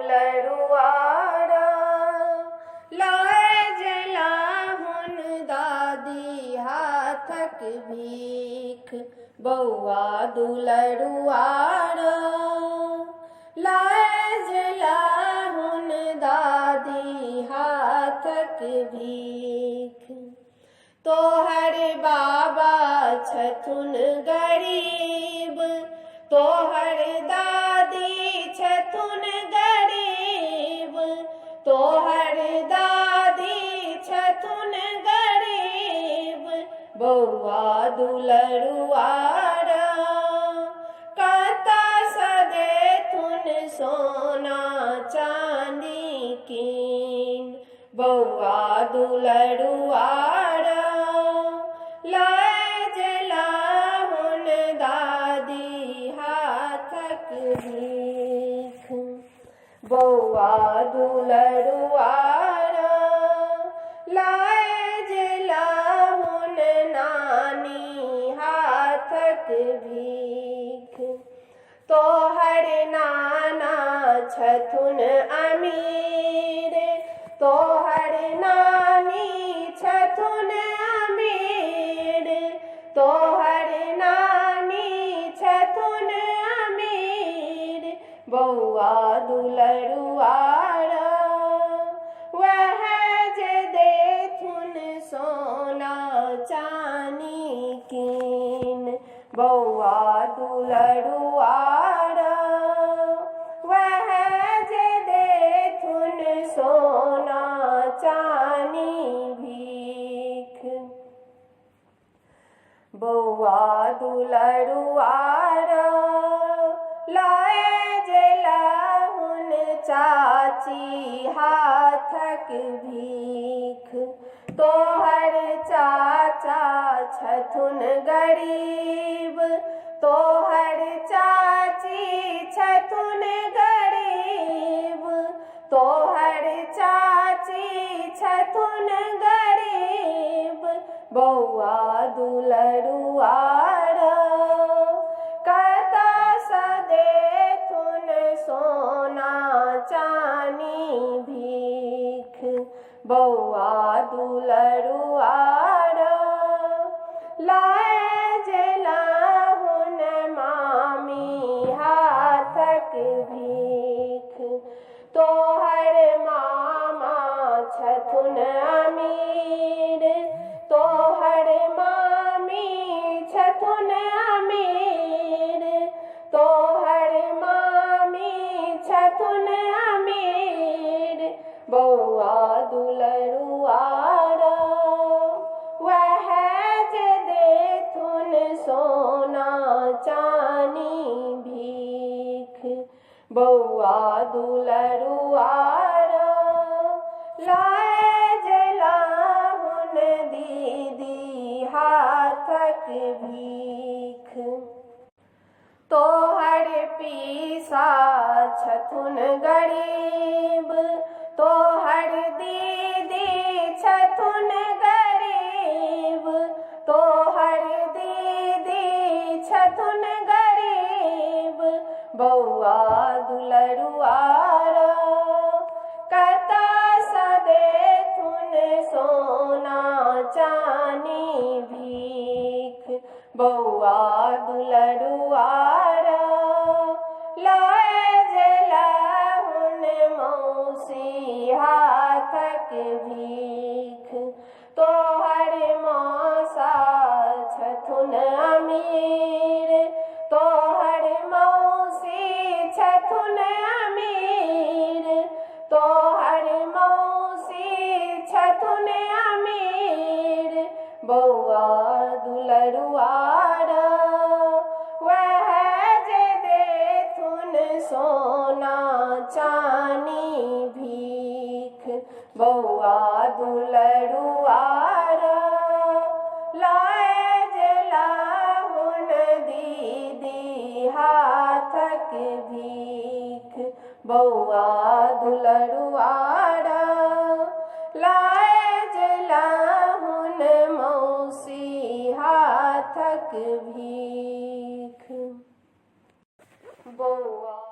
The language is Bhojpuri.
दुलरुआरा लाए जलाहुन दादी हाथक भीख बउआ दुलरुआरा लाए जलाहुन दादी हाथक भीख तोहर बाबा छथुन गरीब तोहर दादी छथुन गरीब तोहर दादी छथुन गरीब बउआ दुलरुआरा कता सदेथुन सोना चांदी कीन बउआ दुलरुआरा लाए जलाहुन दादी हाथक भीख बउआ दुलरुआरा लाए जलाहुन नानी हाथक भीख तोहर नाना छथुन अमीर तोहर नानी छथुन अमीर तोहर नानी छथुन अमीर बउआ दुलरुआरा वह जे देथुन सोना चानी कीन बउआ दुलरुआरा वह जे देथुन सोना चानी भीख बउआ दुलरुआरा लाए जलाहुन चाची हाथक भीख तोहर चाचा छथुन गरीब तोहर चाची छथुन गरीब तोहर चाची छथुन गरीब बउआ दुलरुआरा कता सदेथुन सोना चानी भीख बउआ दुलरुआरा लाए जलाहुन मामी हाथक भीख तोहर मामा छथुन अमीर तोहर मामी छथुन अमीर तोहर मामी छथुन अमीर बउआ दुलरुआरा वह जे देथुन सोना चानी भीख बउआ दुलरुआरा लाए जलाहुन दीदी हाथक भीख तोहर पीसा छथुन गरीब तोहर दीदी छथुन गरीब तोहर दीदी छथुन गरीब बउआ दुलरुआरा कता सदेथुन सोना चानी भीख बउआ दुलरुआरा लाए जलाहुन मौसी हाथक भीख तोहर मौसा छथुन अमीर तोहर मौसी छथुन अमीर तोहर मौसी छथुन अमीर बउआ दुलरुआरा वह जे देथुन सोना चानी भीख बउआ दुलरुआरा लाए जलाहुन दीदी हाथक भीख बउआ दुलरुआरा लाए जलाहुन मौसी हाथक भीख बउआ